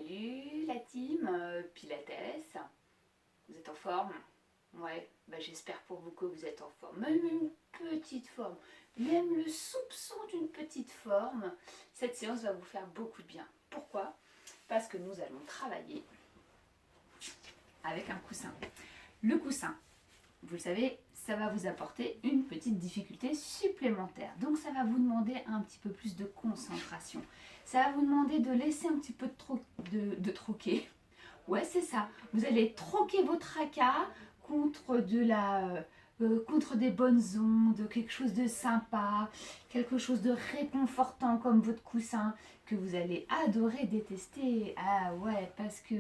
Salut la team Pilates, vous êtes en forme? Ouais, j'espère pour vous que vous êtes en forme, même une petite forme, même le soupçon d'une petite forme. Cette séance va vous faire beaucoup de bien. Pourquoi? Parce que nous allons travailler avec un coussin. Le coussin, vous le savez, ça va vous apporter une petite difficulté supplémentaire. Donc ça va vous demander un petit peu plus de concentration. Ça va vous demander de laisser un petit peu de troquer. Ouais, c'est ça. Vous allez troquer vos tracas contre contre des bonnes ondes, quelque chose de sympa, quelque chose de réconfortant comme votre coussin que vous allez adorer détester. Ah ouais, parce que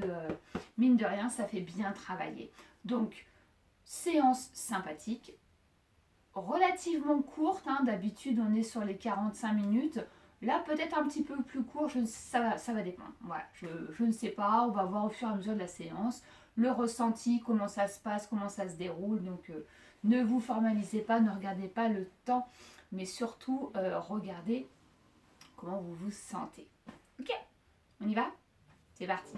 mine de rien, ça fait bien travailler. Donc, séance sympathique, relativement courte, hein, d'habitude on est sur les 45 minutes. Là, peut-être un petit peu plus court, ça va dépendre. Voilà, je ne sais pas, on va voir au fur et à mesure de la séance le ressenti, comment ça se passe, comment ça se déroule. Donc, ne vous formalisez pas, ne regardez pas le temps, mais surtout, regardez comment vous vous sentez. Ok, on y va? C'est parti.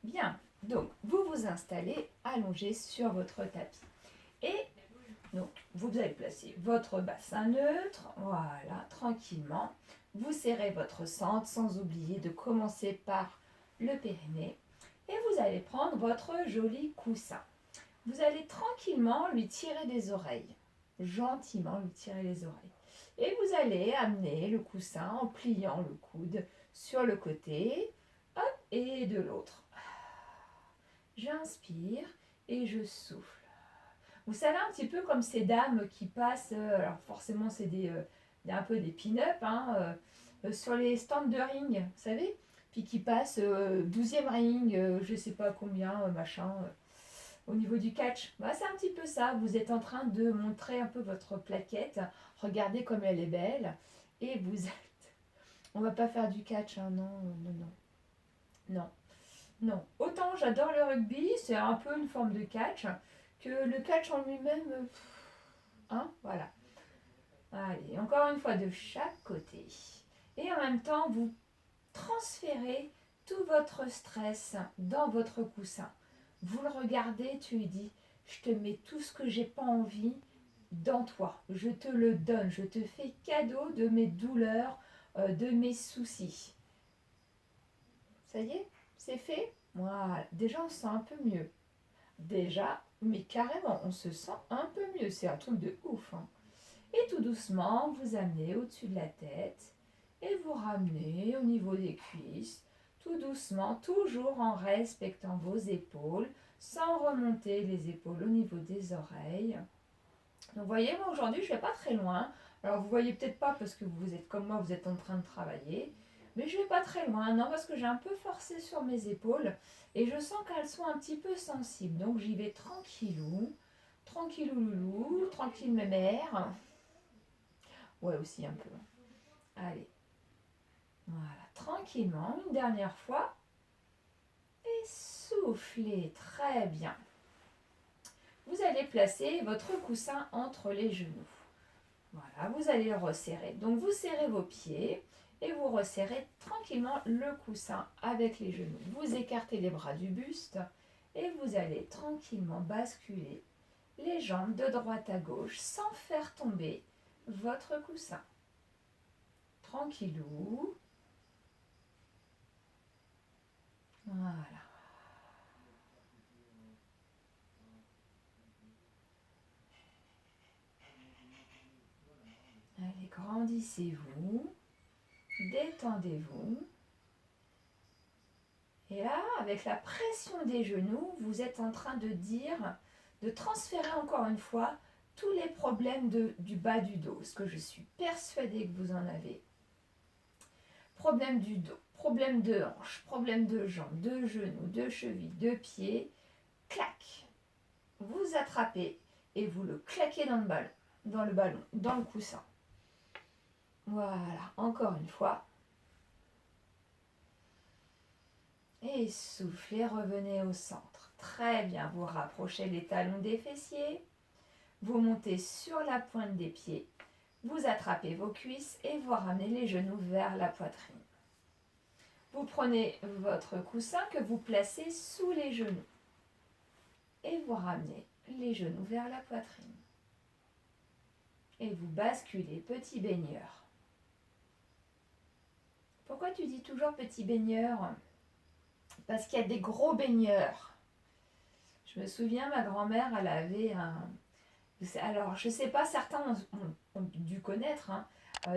Bien, donc vous vous installez allongé sur votre tapis. Et donc vous allez placer votre bassin neutre, voilà, tranquillement. Vous serrez votre centre sans oublier de commencer par le périnée. Et vous allez prendre votre joli coussin. Vous allez tranquillement lui tirer des oreilles, gentiment lui tirer les oreilles. Et vous allez amener le coussin en pliant le coude sur le côté, hop, et de l'autre. J'inspire et je souffle. Vous savez, un petit peu comme ces dames qui passent, alors forcément c'est un peu des pin-up, hein, sur les stands de ring, vous savez, puis qui passent 12e ring, je sais pas combien, machin, au niveau du catch. Bah, c'est un petit peu ça, vous êtes en train de montrer un peu votre plaquette, regardez comme elle est belle, et vous êtes... On va pas faire du catch, hein, non, non, non, non. Non, autant j'adore le rugby, c'est un peu une forme de catch, que le catch en lui-même, hein, voilà. Allez, encore une fois de chaque côté. Et en même temps, vous transférez tout votre stress dans votre coussin. Vous le regardez, tu lui dis, je te mets tout ce que j'ai pas envie dans toi. Je te le donne, je te fais cadeau de mes douleurs, de mes soucis. Ça y est, c'est fait. Voilà, déjà on se sent un peu mieux. Déjà, mais carrément, on se sent un peu mieux. C'est un truc de ouf, hein. Et tout doucement, vous amenez au-dessus de la tête et vous ramenez au niveau des cuisses. Tout doucement, toujours en respectant vos épaules, sans remonter les épaules au niveau des oreilles. Donc, vous voyez, moi aujourd'hui, je ne vais pas très loin. Alors, vous ne voyez peut-être pas parce que vous êtes comme moi, vous êtes en train de travailler. Mais je ne vais pas très loin, non, parce que j'ai un peu forcé sur mes épaules et je sens qu'elles sont un petit peu sensibles. Donc, j'y vais tranquillou, tranquillou loulou, tranquille mémère. Ouais, aussi un peu. Allez, voilà, tranquillement, une dernière fois. Et soufflez, très bien. Vous allez placer votre coussin entre les genoux. Voilà, vous allez le resserrer. Donc vous serrez vos pieds et vous resserrez tranquillement le coussin avec les genoux. Vous écartez les bras du buste et vous allez tranquillement basculer les jambes de droite à gauche sans faire tomber votre coussin. Tranquillou. Voilà. Allez, grandissez-vous, détendez-vous. Et là, avec la pression des genoux, vous êtes en train de dire, de transférer encore une fois tous les problèmes du bas du dos, ce que je suis persuadée que vous en avez. Problème du dos, problème de hanche, problème de jambes, de genoux, de chevilles, de pieds. Clac. Vous attrapez et vous le claquez dans le ballon, dans le coussin. Voilà, encore une fois. Et soufflez, revenez au centre. Très bien, vous rapprochez les talons des fessiers, vous montez sur la pointe des pieds, vous attrapez vos cuisses et vous ramenez les genoux vers la poitrine. Vous prenez votre coussin que vous placez sous les genoux et vous ramenez les genoux vers la poitrine. Et vous basculez petit baigneur. Pourquoi tu dis toujours petit baigneur? Parce qu'il y a des gros baigneurs. Je me souviens, ma grand-mère, elle avait un... Alors, je ne sais pas, certains ont dû connaître, hein.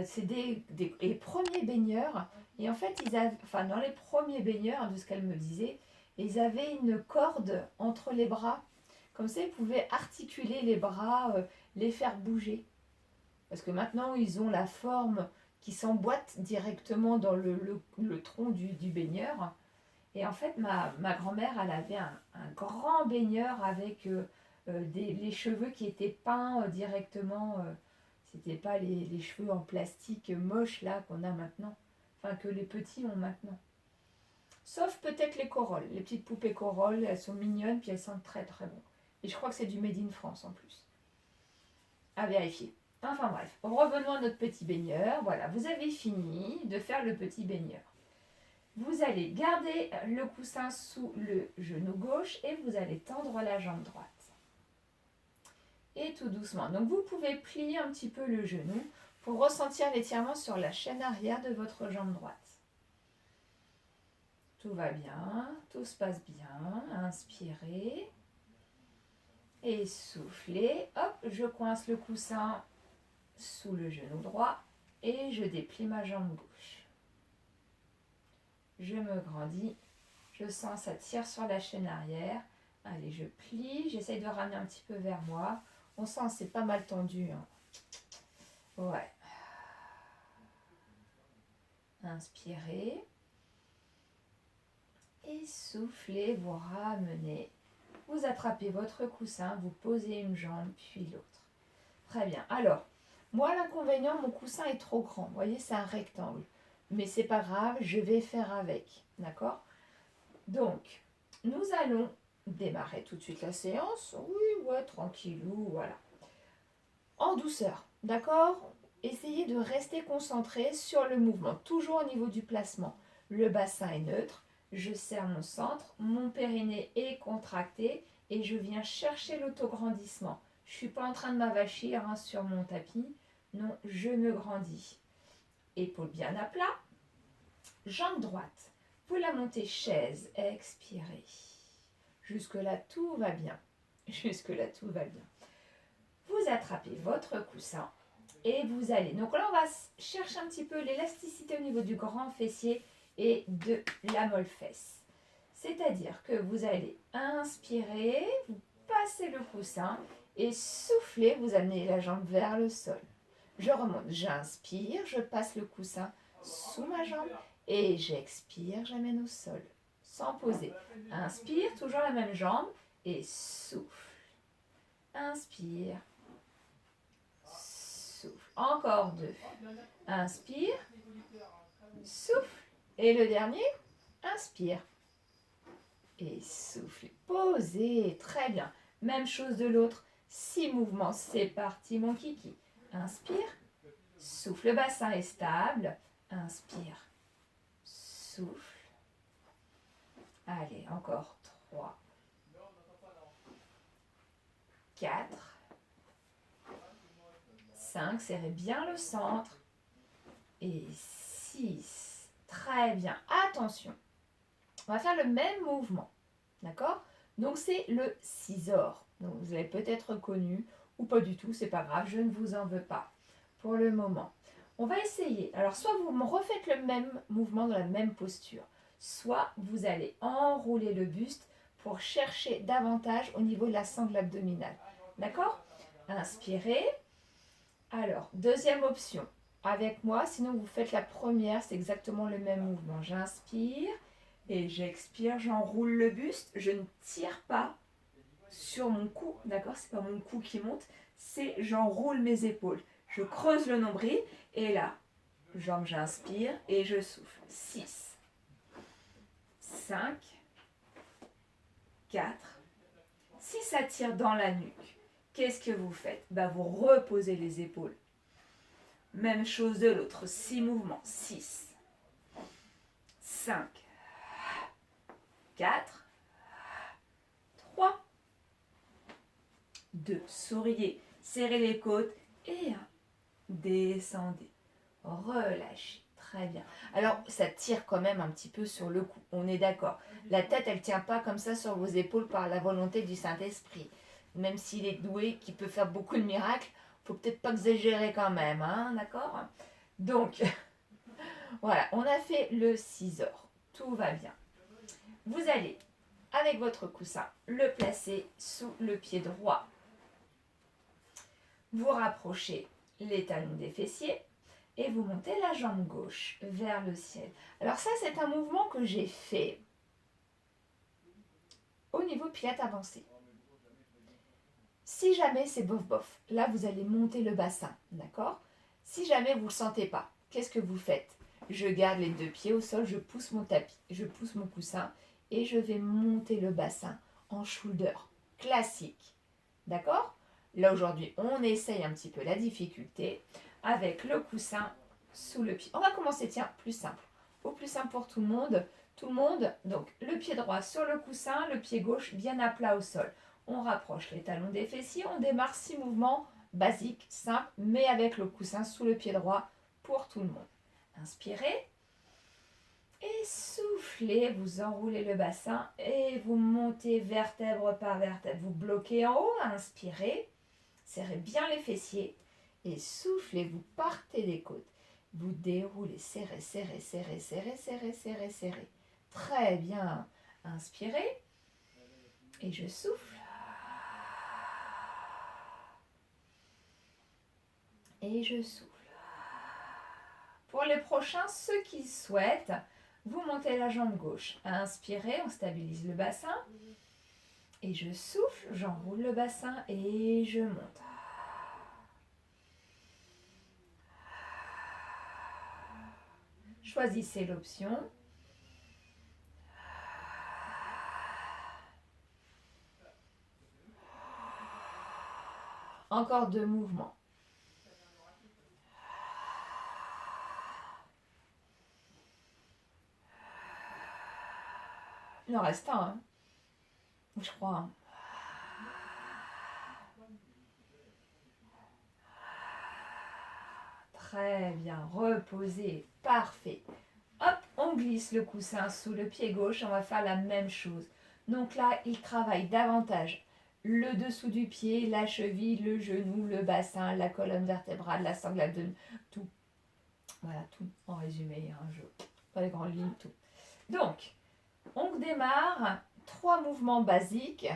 C'est les premiers baigneurs. Et en fait, dans les premiers baigneurs, de ce qu'elle me disait, ils avaient une corde entre les bras. Comme ça, ils pouvaient articuler les bras, les faire bouger. Parce que maintenant, ils ont la forme qui s'emboîte directement dans le tronc du baigneur. Et en fait, ma grand-mère, elle avait un grand baigneur avec les cheveux qui étaient peints directement. C'était pas les cheveux en plastique moches là qu'on a maintenant. Enfin, que les petits ont maintenant. Sauf peut-être les corolles. Les petites poupées corolles, elles sont mignonnes puis elles sentent très très bon. Et je crois que c'est du Made in France en plus. À vérifier. Enfin bref, revenons à notre petit baigneur. Voilà, vous avez fini de faire le petit baigneur. Vous allez garder le coussin sous le genou gauche et vous allez tendre la jambe droite. Et tout doucement. Donc vous pouvez plier un petit peu le genou pour ressentir l'étirement sur la chaîne arrière de votre jambe droite. Tout va bien, tout se passe bien. Inspirez. Et soufflez. Hop, je coince le coussin sous le genou droit et je déplie ma jambe gauche. Je me grandis. Je sens ça tire sur la chaîne arrière. Allez, je plie. J'essaye de ramener un petit peu vers moi. On sent c'est pas mal tendu, hein. Ouais. Inspirez. Et soufflez, vous ramenez. Vous attrapez votre coussin, vous posez une jambe puis l'autre. Très bien. Alors, moi l'inconvénient, mon coussin est trop grand. Vous voyez, c'est un rectangle. Mais c'est pas grave, je vais faire avec. D'accord? Donc, nous allons démarrer tout de suite la séance. Oui, ouais, tranquillou, voilà. En douceur, d'accord? Essayez de rester concentré sur le mouvement, toujours au niveau du placement. Le bassin est neutre, je serre mon centre, mon périnée est contracté et je viens chercher l'autograndissement. Je ne suis pas en train de m'avachir sur mon tapis, non, je me grandis. Épaules bien à plat, jambe droite. Vous la montez chaise, expirez. Jusque-là, tout va bien. Jusque-là, tout va bien. Vous attrapez votre coussin et vous allez. Donc là, on va chercher un petit peu l'élasticité au niveau du grand fessier et de la molle fesse. C'est-à-dire que vous allez inspirer, vous passez le coussin et soufflez, vous amenez la jambe vers le sol. Je remonte, j'inspire, je passe le coussin sous ma jambe et j'expire, j'amène au sol, sans poser. Inspire, toujours la même jambe et souffle. Inspire. Souffle. Encore 2. Inspire. Souffle. Et le dernier, inspire. Et souffle. Posez. Très bien. Même chose de l'autre. 6 mouvements. C'est parti, mon kiki. Inspire. Souffle. Le bassin est stable. Inspire. Souffle. Allez, encore 3. 4. 5, serrez bien le centre. Et 6. Très bien. Attention. On va faire le même mouvement. D'accord? Donc c'est le scissor. Donc vous avez peut-être reconnu ou pas du tout. C'est pas grave. Je ne vous en veux pas pour le moment. On va essayer. Alors soit vous me refaites le même mouvement dans la même posture. Soit vous allez enrouler le buste pour chercher davantage au niveau de la sangle abdominale. D'accord? Inspirez. Alors, deuxième option, avec moi, sinon vous faites la première, c'est exactement le même mouvement. J'inspire et j'expire, j'enroule le buste, je ne tire pas sur mon cou, d'accord? C'est pas mon cou qui monte, c'est j'enroule mes épaules. Je creuse le nombril et là, j'inspire et je souffle. 6, 5, 4, Si ça tire dans la nuque, qu'est-ce que vous faites? Vous reposez les épaules. Même chose de l'autre. 6 mouvements. 6, 5, 4, 3, 2. Souriez. Serrez les côtes. Et 1. Descendez. Relâchez. Très bien. Alors, ça tire quand même un petit peu sur le cou. On est d'accord. La tête, elle ne tient pas comme ça sur vos épaules par la volonté du Saint-Esprit. Même s'il est doué, qui peut faire beaucoup de miracles, faut peut-être pas exagérer quand même, hein, d'accord? Donc, voilà, on a fait le 6 heures. Tout va bien. Vous allez, avec votre coussin, le placer sous le pied droit. Vous rapprochez les talons des fessiers et vous montez la jambe gauche vers le ciel. Alors ça, c'est un mouvement que j'ai fait au niveau pilates avancé. Si jamais c'est bof-bof, là vous allez monter le bassin, d'accord? Si jamais vous ne le sentez pas, qu'est-ce que vous faites? Je garde les 2 pieds au sol, je pousse mon tapis, je pousse mon coussin et je vais monter le bassin en shoulder, classique, d'accord? Là aujourd'hui, on essaye un petit peu la difficulté avec le coussin sous le pied. On va commencer, tiens, plus simple. Au plus simple pour tout le monde, donc le pied droit sur le coussin, le pied gauche bien à plat au sol. On rapproche les talons des fessiers, on démarre 6 mouvements basiques, simples, mais avec le coussin sous le pied droit pour tout le monde. Inspirez et soufflez, vous enroulez le bassin et vous montez vertèbre par vertèbre. Vous bloquez en haut, inspirez, serrez bien les fessiers et soufflez, vous partez des côtes. Vous déroulez, serrez, serrez, serrez, serrez, serrez, serrez, serrez. Très bien. Inspirez et je souffle. Et je souffle. Pour les prochains, ceux qui souhaitent, vous montez la jambe gauche. Inspirez, on stabilise le bassin. Et je souffle, j'enroule le bassin et je monte. Choisissez l'option. Encore 2 mouvements. Il en reste un, hein. Je crois. Hein. Très bien, reposez, parfait. Hop, on glisse le coussin sous le pied gauche, on va faire la même chose. Donc là, il travaille davantage le dessous du pied, la cheville, le genou, le bassin, la colonne vertébrale, la sangle abdominale, tout. Voilà, tout en résumé, hein, pas les grandes lignes, tout. Donc, on démarre 3 mouvements basiques,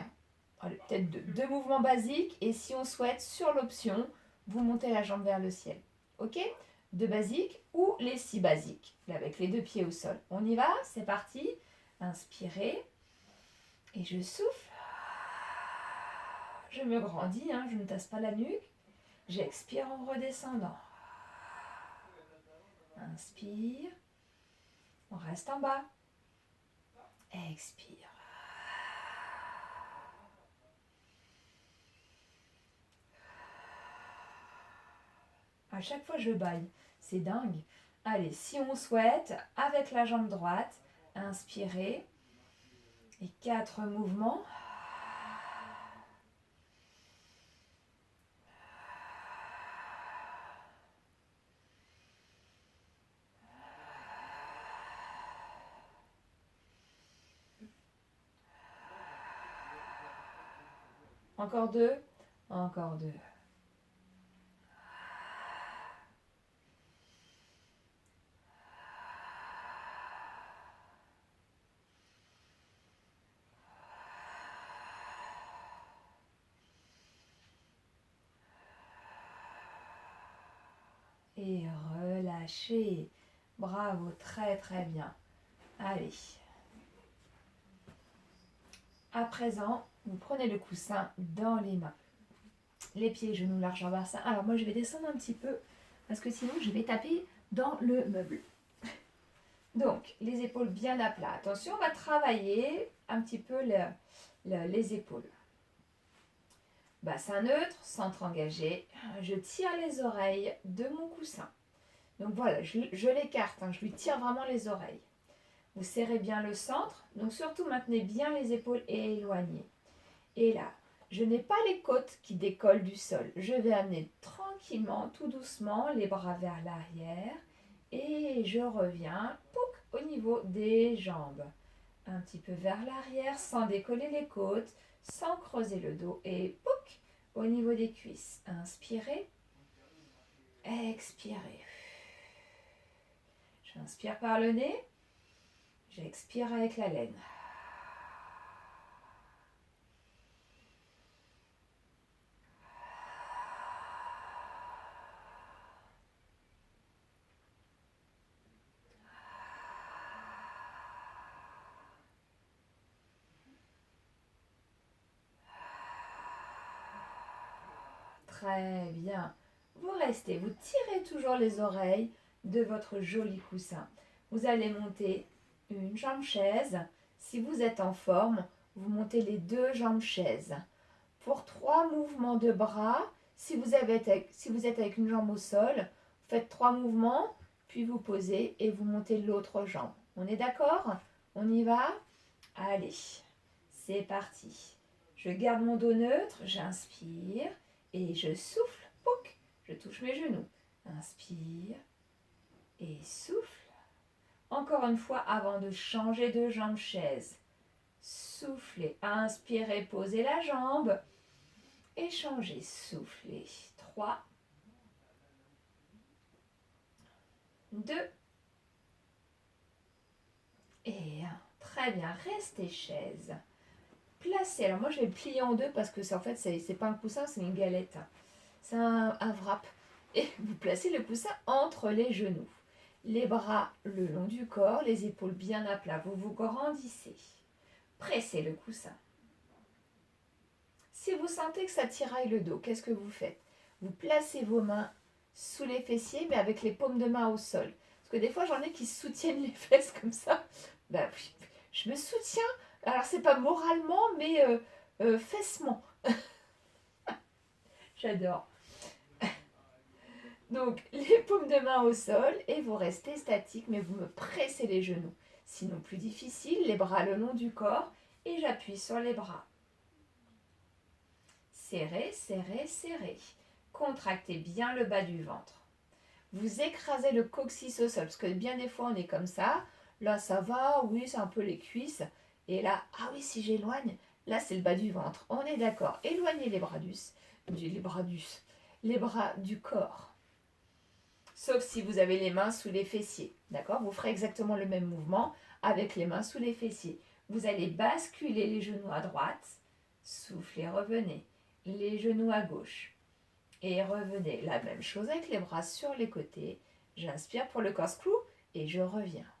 allez, peut-être 2 mouvements basiques, et si on souhaite, sur l'option, vous montez la jambe vers le ciel. Ok? 2 basiques ou les 6 basiques, avec les 2 pieds au sol. On y va? C'est parti. Inspirez. Et je souffle. Je me grandis, hein, je ne tasse pas la nuque. J'expire en redescendant. Inspire. On reste en bas. Expire. À chaque fois, je baille. C'est dingue. Allez, si on souhaite, avec la jambe droite, inspirez. Et 4 mouvements. Encore 2. Encore 2. Et relâchez. Bravo, très très bien. Allez. À présent, vous prenez le coussin dans les mains. Les pieds, genoux large en bassin. Alors moi, je vais descendre un petit peu parce que sinon, je vais taper dans le meuble. Donc, les épaules bien à plat. Attention, on va travailler un petit peu les épaules. Bassin neutre, centre engagé. Je tire les oreilles de mon coussin. Donc voilà, je l'écarte, hein, je lui tire vraiment les oreilles. Vous serrez bien le centre, donc surtout maintenez bien les épaules éloignées. Et là, je n'ai pas les côtes qui décollent du sol. Je vais amener tranquillement, tout doucement, les bras vers l'arrière. Et je reviens pouc, au niveau des jambes. Un petit peu vers l'arrière sans décoller les côtes, sans creuser le dos. Et pouc, au niveau des cuisses. Inspirez, expirez. J'inspire par le nez, j'expire avec la laine. Très bien. Vous restez, vous tirez toujours les oreilles de votre joli coussin. Vous allez monter une jambe chaise. Si vous êtes en forme, vous montez les deux jambes chaises. Pour 3 mouvements de bras, si vous êtes avec une jambe au sol, vous faites 3 mouvements, puis vous posez et vous montez l'autre jambe. On est d'accord? On y va? Allez, c'est parti. Je garde mon dos neutre, j'inspire et je souffle. Pouc, je touche mes genoux. Inspire et souffle. Encore une fois avant de changer de jambe chaise. Soufflez, inspirez, posez la jambe. Et changez, soufflez. 3, 2 et 1. Très bien, restez chaise. Placez, alors moi je vais le plier en deux parce que en fait c'est pas un coussin, c'est une galette. C'est un wrap. Et vous placez le coussin entre les genoux. Les bras le long du corps, les épaules bien à plat. Vous vous grandissez. Pressez le coussin. Si vous sentez que ça tiraille le dos, qu'est-ce que vous faites? Vous placez vos mains sous les fessiers, mais avec les paumes de main au sol. Parce que des fois, j'en ai qui soutiennent les fesses comme ça. Ben oui, je me soutiens. Alors, c'est pas moralement, mais fessement. J'adore. Donc, les paumes de main au sol et vous restez statique, mais vous me pressez les genoux. Sinon, plus difficile, les bras le long du corps et j'appuie sur les bras. Serrez, serrez, serrez. Contractez bien le bas du ventre. Vous écrasez le coccyx au sol, parce que bien des fois on est comme ça. Là ça va, oui c'est un peu les cuisses. Et là, ah oui si j'éloigne, là c'est le bas du ventre. On est d'accord. Éloignez les bras du corps. Sauf si vous avez les mains sous les fessiers. D'accord? Vous ferez exactement le même mouvement avec les mains sous les fessiers. Vous allez basculer les genoux à droite. Soufflez, revenez. Les genoux à gauche. Et revenez. La même chose avec les bras sur les côtés. J'inspire pour le corse-clou et je reviens.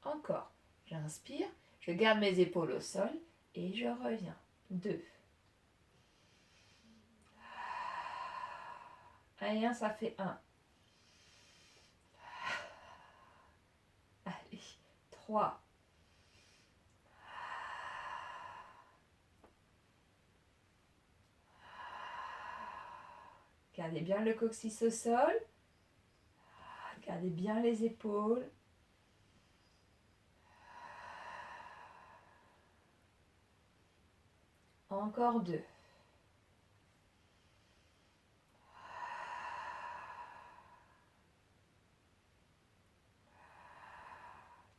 Encore. J'inspire, je garde mes épaules au sol et je reviens. 2. Et 1, ça fait 1. Allez. 3. Gardez bien le coccyx au sol. Gardez bien les épaules. Encore 2.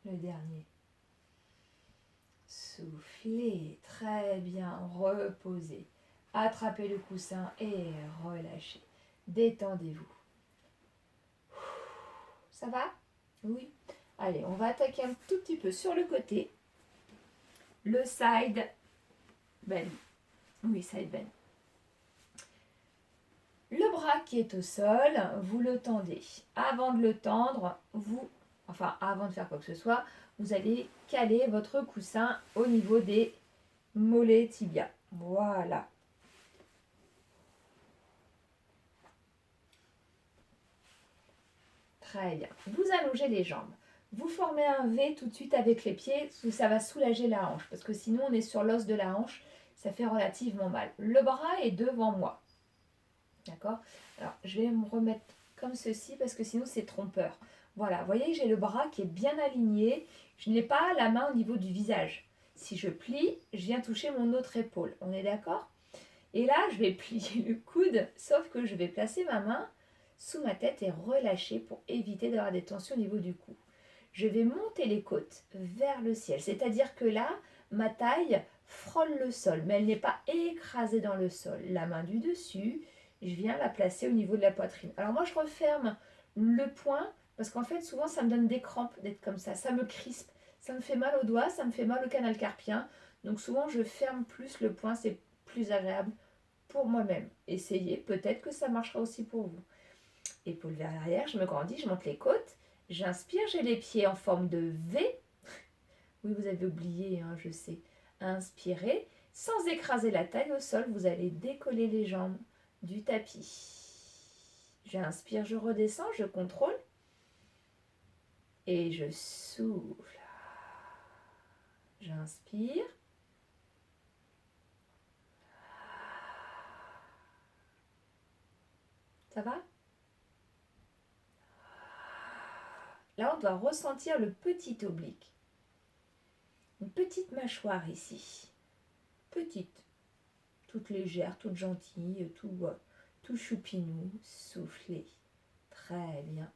Le dernier. Soufflez. Très bien. Reposez. Attrapez le coussin et relâchez. Détendez-vous. Ça va? Oui. Allez, on va attaquer un tout petit peu sur le côté. Le side bend. Oui, side bend. Le bras qui est au sol, vous le tendez. Avant de le tendre, avant de faire quoi que ce soit, vous allez caler votre coussin au niveau des mollets tibias. Voilà. Très bien. Vous allongez les jambes. Vous formez un V tout de suite avec les pieds, ça va soulager la hanche. Parce que sinon, on est sur l'os de la hanche ça fait relativement mal. Le bras est devant moi. D'accord? Alors, je vais me remettre comme ceci parce que sinon c'est trompeur. Voilà, vous voyez que j'ai le bras qui est bien aligné. Je n'ai pas la main au niveau du visage. Si je plie, je viens toucher mon autre épaule. On est d'accord? Et là, je vais plier le coude, sauf que je vais placer ma main sous ma tête et relâcher pour éviter d'avoir des tensions au niveau du cou. Je vais monter les côtes vers le ciel, c'est-à-dire que là, ma taille frôle le sol, mais elle n'est pas écrasée dans le sol. La main du dessus, je viens la placer au niveau de la poitrine. Alors moi, je referme le poing, parce qu'en fait, souvent, ça me donne des crampes d'être comme ça me crispe, ça me fait mal au doigt, ça me fait mal au canal carpien. Donc souvent, je ferme plus le poing, c'est plus agréable pour moi-même. Essayez, peut-être que ça marchera aussi pour vous. Épaule vers l'arrière, je me grandis, je monte les côtes. J'inspire, j'ai les pieds en forme de V. Oui, vous avez oublié, hein, je sais. Inspirez, sans écraser la taille au sol, vous allez décoller les jambes du tapis. J'inspire, je redescends, je contrôle. Et je souffle. J'inspire. Ça va? Là, on doit ressentir le petit oblique. Une petite mâchoire ici. Petite. Toute légère, toute gentille, tout choupinou. Soufflez. Très bien.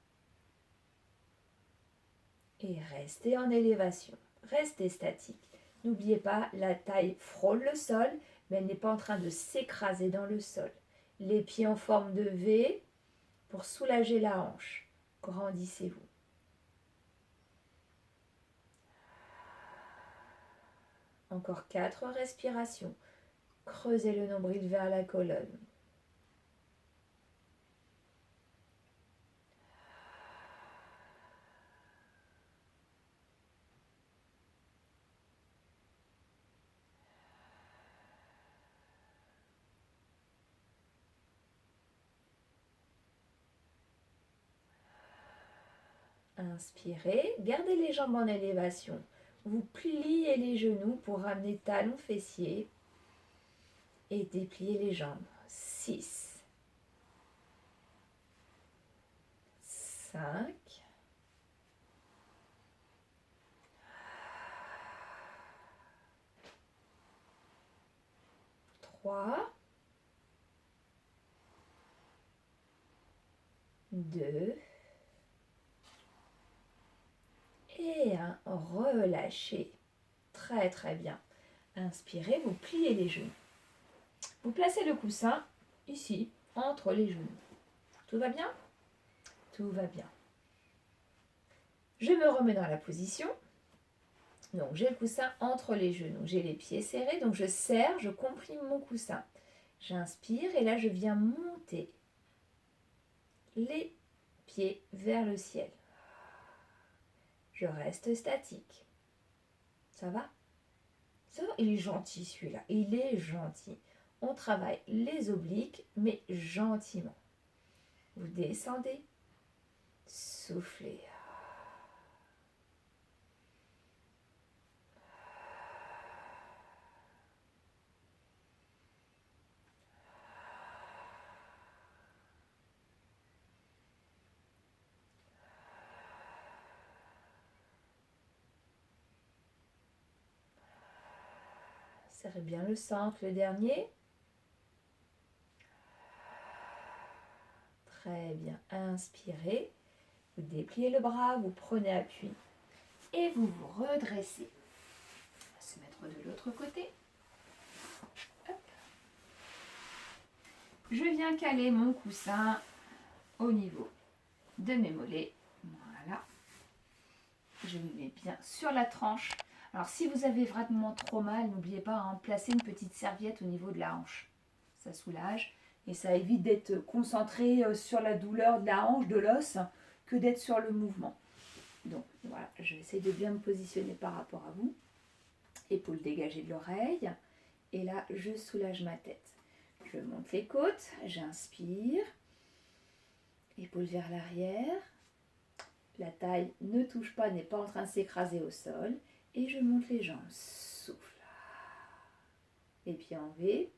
Et restez en élévation. Restez statique. N'oubliez pas, la taille frôle le sol, mais elle n'est pas en train de s'écraser dans le sol. Les pieds en forme de V pour soulager la hanche. Grandissez-vous. Encore 4 respirations. Creusez le nombril vers la colonne. Inspirez, gardez les jambes en élévation. Vous pliez les genoux pour ramener talons fessiers et déplier les jambes. 6, 5, 3, 2 et 1. Relâchez. Très très bien. Inspirez, vous pliez les genoux. Vous placez le coussin ici, entre les genoux. Tout va bien? Tout va bien. Je me remets dans la position. Donc j'ai le coussin entre les genoux. J'ai les pieds serrés, donc je serre, je comprime mon coussin. J'inspire et là je viens monter les pieds vers le ciel. Je reste statique. Ça va? Ça va? Il est gentil celui-là. Il est gentil. On travaille les obliques, mais gentiment. Vous descendez. Soufflez. Serrez bien le centre, le dernier. Très bien. Inspirez. Vous dépliez le bras, vous prenez appui et vous vous redressez. On va se mettre de l'autre côté. Hop. Je viens caler mon coussin au niveau de mes mollets. Voilà. Je me mets bien sur la tranche. Alors si vous avez vraiment trop mal, n'oubliez pas, hein, placer une petite serviette au niveau de la hanche. Ça soulage et ça évite d'être concentré sur la douleur de la hanche, de l'os, que d'être sur le mouvement. Donc voilà, je vais essayer de bien me positionner par rapport à vous. Épaules dégagées de l'oreille. Et là, je soulage ma tête. Je monte les côtes, j'inspire. Épaules vers l'arrière. La taille ne touche pas, n'est pas en train de s'écraser au sol. Et je monte les jambes. Souffle. les pieds en V.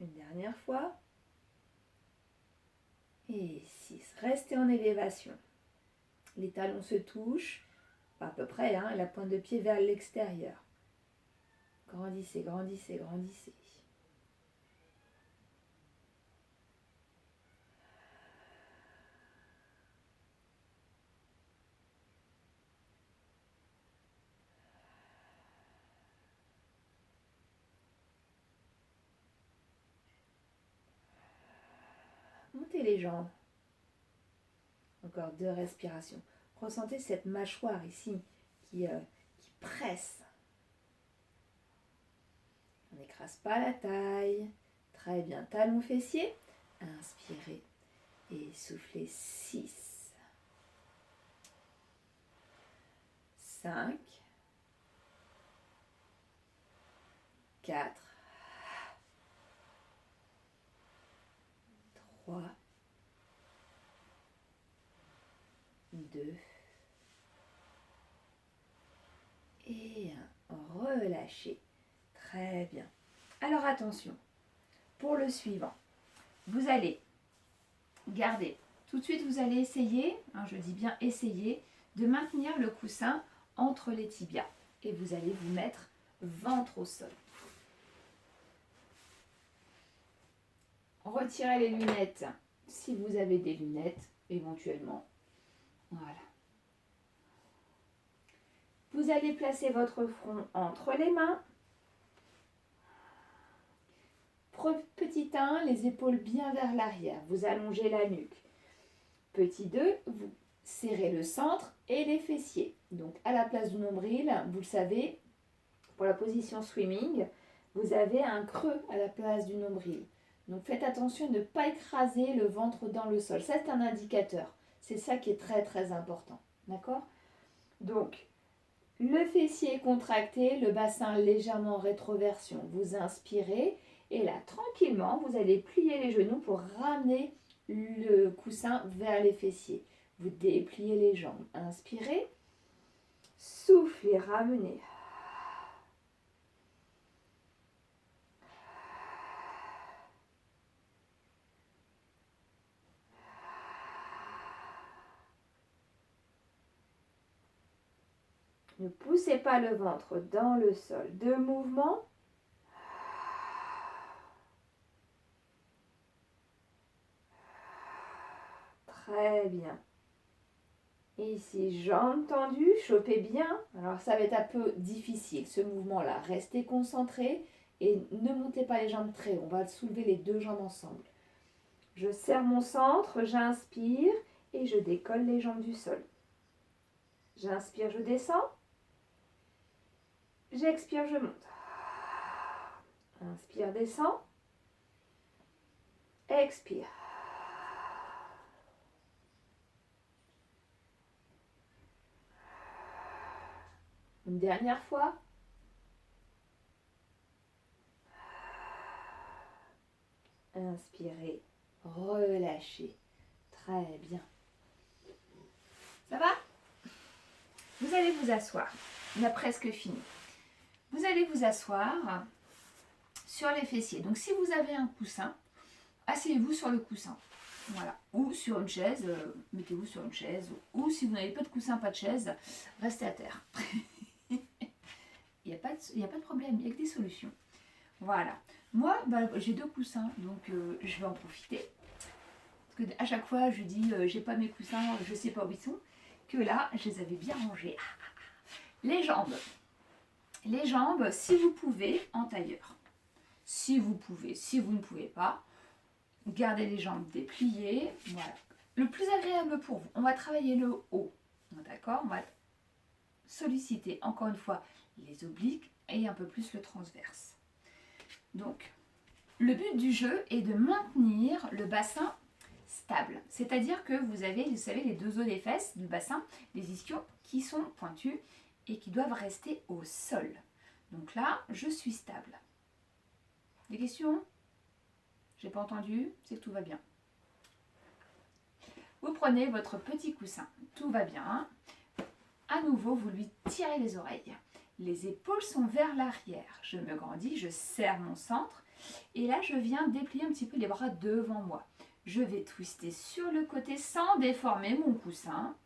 Une dernière fois. Et 6. Restez en élévation. Les talons se touchent, à peu près, hein, la pointe de pied vers l'extérieur. Grandissez, grandissez, grandissez. Montez les jambes. Encore 2 respirations. Ressentez cette mâchoire ici qui presse. On n'écrase pas la taille. Très bien. Talons fessiers. Inspirez et soufflez 6. 5. 4. 3. 2. Et 1. Relâchez. Très bien. Alors attention. Pour le suivant, vous allez garder. Tout de suite, vous allez essayer, hein, je dis bien essayer, de maintenir le coussin entre les tibias. Et vous allez vous mettre ventre au sol. Retirez les lunettes si vous avez des lunettes, éventuellement. Voilà. Vous allez placer votre front entre les mains. Petit 1, les épaules bien vers l'arrière. Vous allongez la nuque. Petit 2, vous serrez le centre et les fessiers. Donc à la place du nombril, vous le savez, pour la position swimming, vous avez un creux à la place du nombril. Donc faites attention de ne pas écraser le ventre dans le sol. Ça, c'est un indicateur. C'est ça qui est très très important. D'accord? Donc, le fessier est contracté, le bassin légèrement en rétroversion. Vous inspirez et là, tranquillement, vous allez plier les genoux pour ramener le coussin vers les fessiers. Vous dépliez les jambes. Inspirez, soufflez, ramenez. Ne poussez pas le ventre dans le sol. 2 mouvements. Très bien. Ici, jambes tendues, chopez bien. Alors ça va être un peu difficile ce mouvement-là. Restez concentrés et ne montez pas les jambes très haut. On va soulever les 2 jambes ensemble. Je serre mon centre, j'inspire et je décolle les jambes du sol. J'inspire, je descends. J'expire, je monte. Inspire, descends. Expire. Une dernière fois. Inspirez, relâchez. Très bien. Ça va? Vous allez vous asseoir. On a presque fini. Vous allez vous asseoir sur les fessiers. Donc si vous avez un coussin, asseyez-vous sur le coussin. Voilà. Ou sur une chaise, mettez-vous sur une chaise. Ou si vous n'avez pas de coussin, pas de chaise, restez à terre. Il n'y a pas de problème, il y a que des solutions. Voilà. Moi, j'ai 2 coussins, donc je vais en profiter. Parce que à chaque fois, je dis, j'ai pas mes coussins, je sais pas où ils sont. Que là, je les avais bien rangés. Les jambes. Les jambes, si vous pouvez, en tailleur. Si vous pouvez. Si vous ne pouvez pas, gardez les jambes dépliées. Voilà. Le plus agréable pour vous, on va travailler le haut. D'accord? On va solliciter, encore une fois, les obliques et un peu plus le transverse. Donc, le but du jeu est de maintenir le bassin stable. C'est-à-dire que vous avez, vous savez, les deux os des fesses, du bassin, des ischios, qui sont pointus et qui doivent rester au sol. Donc là, je suis stable. Des questions? J'ai pas entendu, c'est que tout va bien. Vous prenez votre petit coussin, tout va bien. À nouveau, vous lui tirez les oreilles. Les épaules sont vers l'arrière. Je me grandis, je serre mon centre. Et là, je viens déplier un petit peu les bras devant moi. Je vais twister sur le côté sans déformer mon coussin.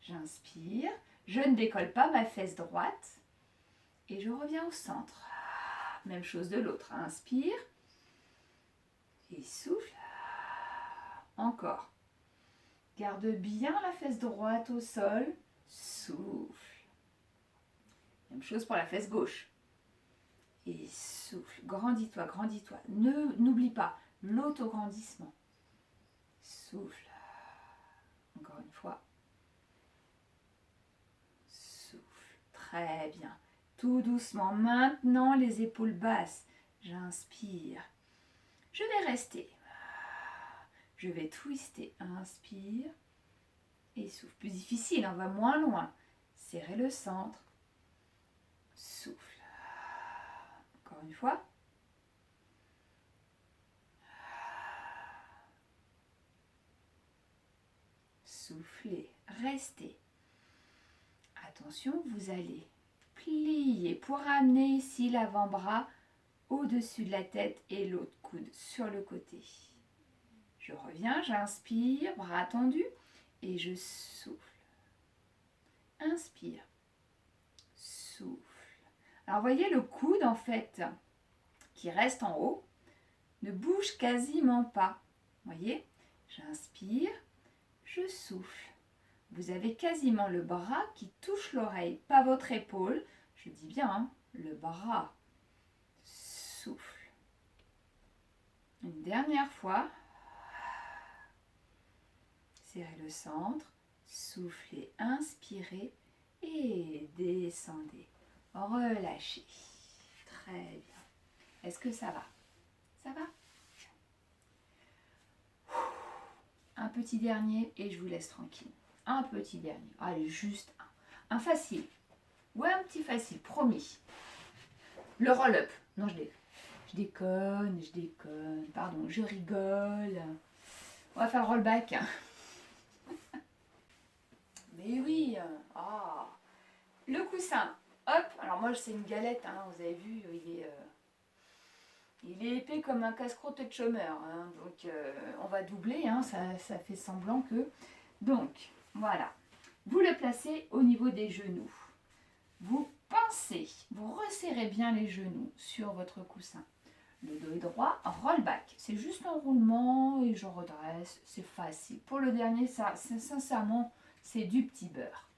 J'inspire. Je ne décolle pas ma fesse droite. Et je reviens au centre. Même chose de l'autre. Inspire. Et souffle. Encore. Garde bien la fesse droite au sol. Souffle. Même chose pour la fesse gauche. Et souffle. Grandis-toi, grandis-toi. N'oublie pas l'autograndissement. Souffle. Encore une fois. Souffle. Très bien. Tout doucement. Maintenant, les épaules basses. J'inspire. Je vais rester. Je vais twister. Inspire. Et souffle. Plus difficile, on va moins loin. Serrez le centre. Souffle. Encore une fois. Soufflez. Restez. Attention, vous allez plier pour amener ici l'avant-bras au-dessus de la tête et l'autre coude sur le côté. Je reviens, j'inspire, bras tendus et je souffle. Inspire. Souffle. Alors voyez le coude en fait qui reste en haut ne bouge quasiment pas. Voyez, j'inspire, je souffle. Vous avez quasiment le bras qui touche l'oreille, pas votre épaule. Je dis bien, hein, le bras. Souffle. Une dernière fois. Serrez le centre. Soufflez, inspirez et descendez. Relâchez. Très bien. Est-ce que ça va? Ça va? Un petit dernier et je vous laisse tranquille. Un petit dernier. Allez, juste un. Un facile. Ouais, un petit facile, promis. Le roll-up. Non, je déconne. Pardon, je rigole. On va faire le rollback. Mais oui. Ah. Le coussin. Hop. Alors moi, c'est une galette. Hein, vous avez vu, il est épais comme un casse-croûte de chômeur. Hein, donc, on va doubler. Hein, ça fait semblant que... Donc, voilà. Vous le placez au niveau des genoux. Vous pincez, vous resserrez bien les genoux sur votre coussin. Le dos est droit, rollback. C'est juste un roulement et je redresse. C'est facile. Pour le dernier, sincèrement, c'est du petit beurre.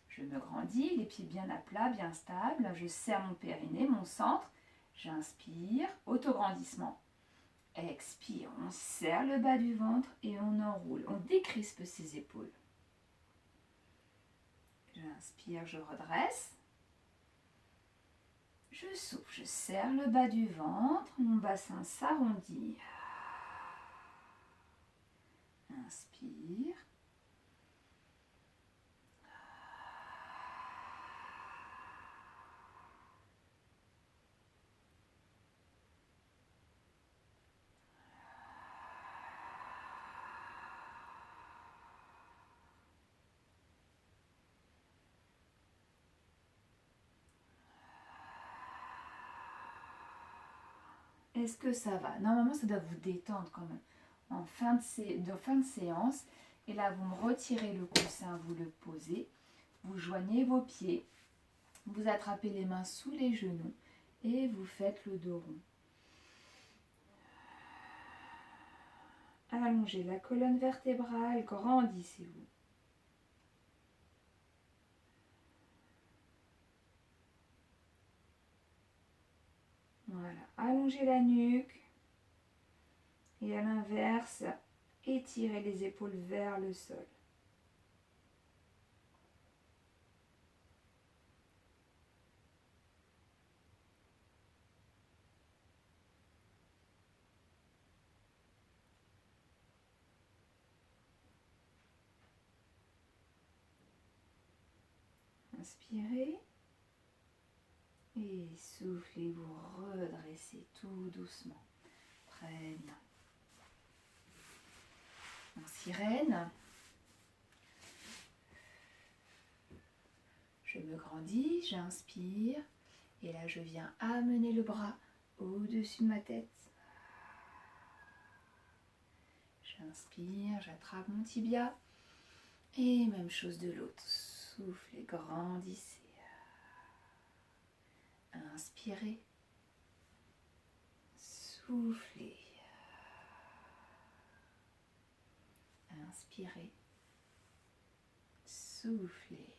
Je me grandis, les pieds bien à plat, bien stables. Je serre mon périnée, mon centre. J'inspire, autograndissement. Expire, on serre le bas du ventre et on enroule. On décrispe ses épaules. J'inspire, je redresse. Je souffle, je serre le bas du ventre, mon bassin s'arrondit. Inspire. Est-ce que ça va? Normalement, ça doit vous détendre quand même. En fin de séance. Et là, vous me retirez le coussin, vous le posez. Vous joignez vos pieds. Vous attrapez les mains sous les genoux. Et vous faites le dos rond. Allongez la colonne vertébrale. Grandissez-vous. Voilà, allongez la nuque et à l'inverse, étirez les épaules vers le sol. Inspirez. Et soufflez, vous redressez tout doucement. Très bien. En sirène, je me grandis, j'inspire. Et là, je viens amener le bras au-dessus de ma tête. J'inspire, j'attrape mon tibia. Et même chose de l'autre. Soufflez, grandissez. Inspirez. Soufflez. Inspirez. Soufflez.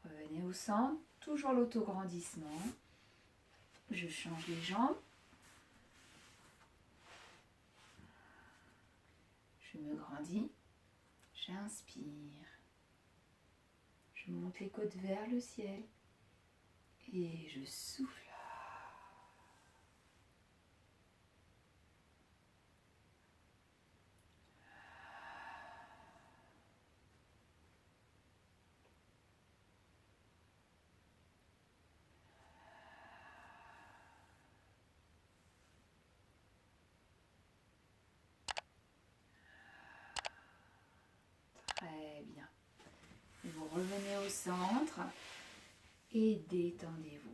Revenez au centre, toujours l'autograndissement. Je change les jambes. Je me grandis. J'inspire. Je monte les côtes vers le ciel. Et je souffle. Très bien. Vous revenez au centre et détendez-vous.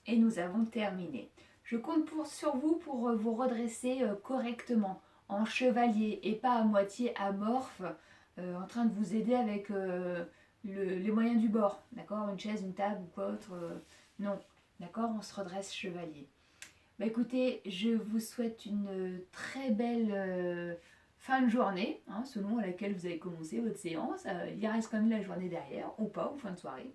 Et nous avons terminé. Je compte sur vous pour vous redresser correctement, en chevalier et pas à moitié amorphe, en train de vous aider avec les moyens du bord. D'accord? Une chaise, une table ou quoi autre. Non. D'accord? On se redresse chevalier. Bah écoutez, je vous souhaite une très belle fin de journée, hein, selon à laquelle vous avez commencé votre séance. Il reste quand même la journée derrière, ou pas, ou fin de soirée.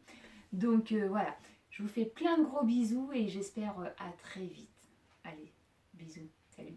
Donc voilà, je vous fais plein de gros bisous et j'espère à très vite. Allez, bisous, salut.